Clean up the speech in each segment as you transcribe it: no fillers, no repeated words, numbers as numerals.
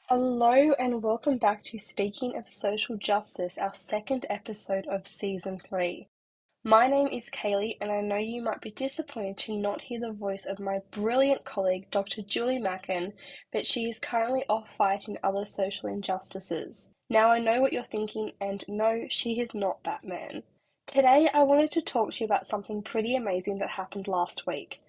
Hello and welcome back to Speaking of Social Justice, our second episode of Season 3. My name is Cailey, and I know you might be disappointed to not hear the voice of my brilliant colleague, Dr. Julie Macken, but she is currently off fighting other social injustices. Now I know what you're thinking, and no, she is not Batman. Today I wanted to talk to you about something pretty amazing that happened last week.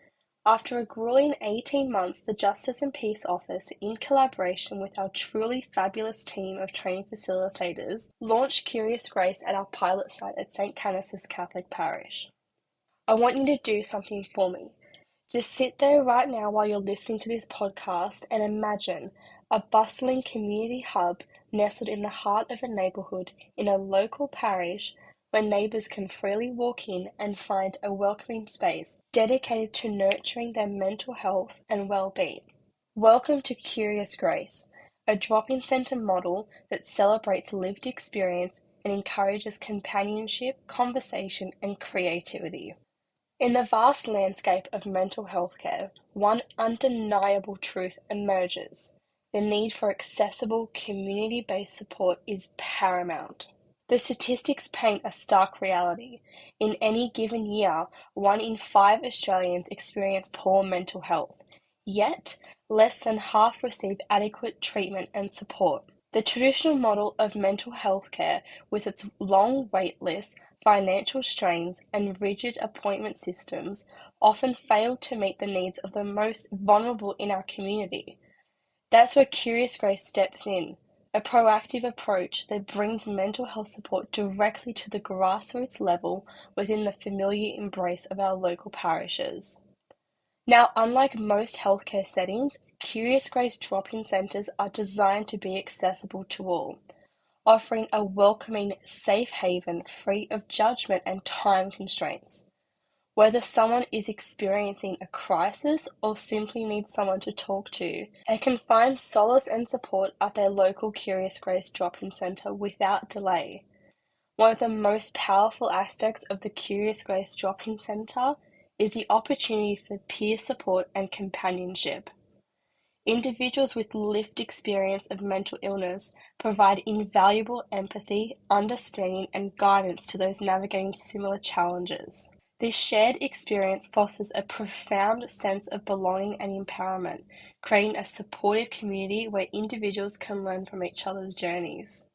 After a grueling 18 months, the Justice and Peace Office, in collaboration with our truly fabulous team of training facilitators, launched Curious Grace at our pilot site at St. Canice's Catholic Parish. I want you to do something for me. Just sit there right now while you're listening to this podcast and imagine a bustling community hub nestled in the heart of a neighbourhood in a local parish where neighbours can freely walk in and find a welcoming space dedicated to nurturing their mental health and well-being. Welcome to Curious Grace, a drop-in centre model that celebrates lived experience and encourages companionship, conversation and creativity. In the vast landscape of mental health care, one undeniable truth emerges. The need for accessible, community-based support is paramount. The statistics paint a stark reality. In any given year, 1 in 5 Australians experience poor mental health, yet less than half receive adequate treatment and support. The traditional model of mental health care, with its long wait lists, financial strains, and rigid appointment systems, often fail to meet the needs of the most vulnerable in our community. That's where Curious Grace steps in, a proactive approach that brings mental health support directly to the grassroots level within the familiar embrace of our local parishes. Now, unlike most healthcare settings, Curious Grace drop-in centres are designed to be accessible to all, offering a welcoming, safe haven free of judgment and time constraints. Whether someone is experiencing a crisis or simply needs someone to talk to, they can find solace and support at their local Curious Grace drop-in centre without delay. One of the most powerful aspects of the Curious Grace drop-in centre is the opportunity for peer support and companionship. Individuals with lived experience of mental illness provide invaluable empathy, understanding, and guidance to those navigating similar challenges. This shared experience fosters a profound sense of belonging and empowerment, creating a supportive community where individuals can learn from each other's journeys.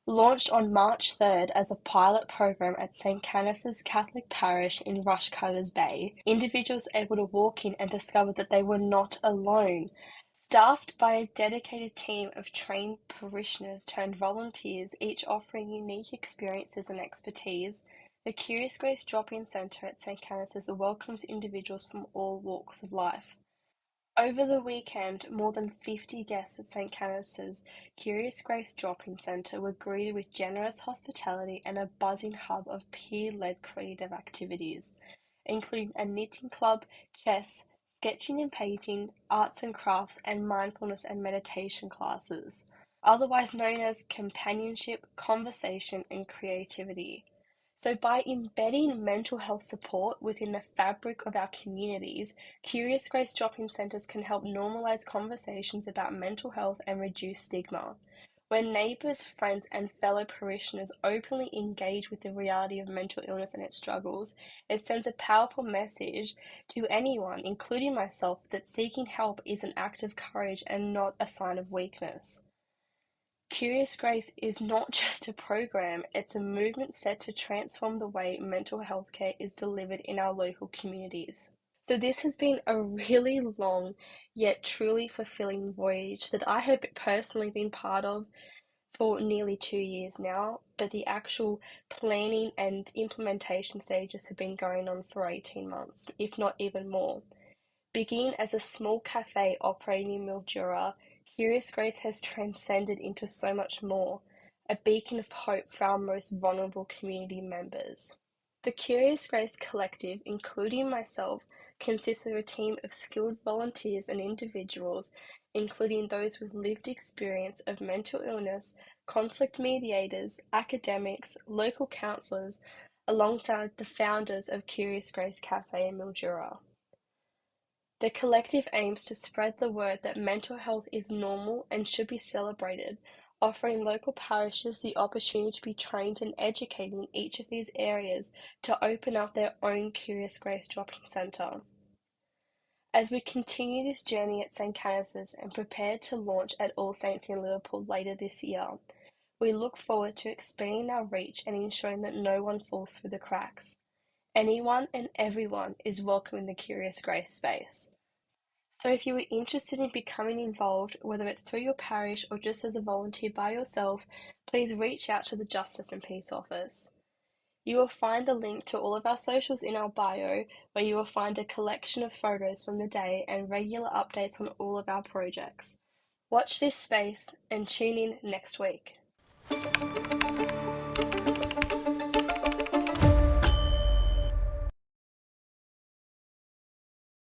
Launched on March 3rd as a pilot program at St. Canice's Catholic Parish in Rushcutters Bay, individuals were able to walk in and discover that they were not alone. Staffed by a dedicated team of trained parishioners turned volunteers, each offering unique experiences and expertise, the Curious Grace Drop-In Centre at St. Canice's welcomes individuals from all walks of life. Over the weekend, more than 50 guests at St. Canice's Curious Grace Drop-In Centre were greeted with generous hospitality and a buzzing hub of peer-led creative activities, including a knitting club, chess, sketching and painting, arts and crafts, and mindfulness and meditation classes, otherwise known as companionship, conversation, and creativity. So by embedding mental health support within the fabric of our communities, Curious Grace drop-in centres can help normalise conversations about mental health and reduce stigma. When neighbours, friends and fellow parishioners openly engage with the reality of mental illness and its struggles, it sends a powerful message to anyone, including myself, that seeking help is an act of courage and not a sign of weakness. Curious Grace is not just a program, it's a movement set to transform the way mental health care is delivered in our local communities. So this has been a really long yet truly fulfilling voyage that I have personally been part of for nearly 2 years now, but the actual planning and implementation stages have been going on for 18 months, if not even more. Beginning as a small cafe operating in Mildura, Curious Grace has transcended into so much more, a beacon of hope for our most vulnerable community members. The Curious Grace Collective, including myself, consists of a team of skilled volunteers and individuals, including those with lived experience of mental illness, conflict mediators, academics, local counsellors, alongside the founders of Curious Grace Cafe in Mildura. The collective aims to spread the word that mental health is normal and should be celebrated, offering local parishes the opportunity to be trained and educated in each of these areas to open up their own Curious Grace drop-in centre. As we continue this journey at St. Canice's and prepare to launch at All Saints in Liverpool later this year, we look forward to expanding our reach and ensuring that no one falls through the cracks. Anyone and everyone is welcome in the Curious Grace space. So if you are interested in becoming involved, whether it's through your parish or just as a volunteer by yourself, please reach out to the Justice and Peace Office. You will find the link to all of our socials in our bio, where you will find a collection of photos from the day and regular updates on all of our projects. Watch this space and tune in next week.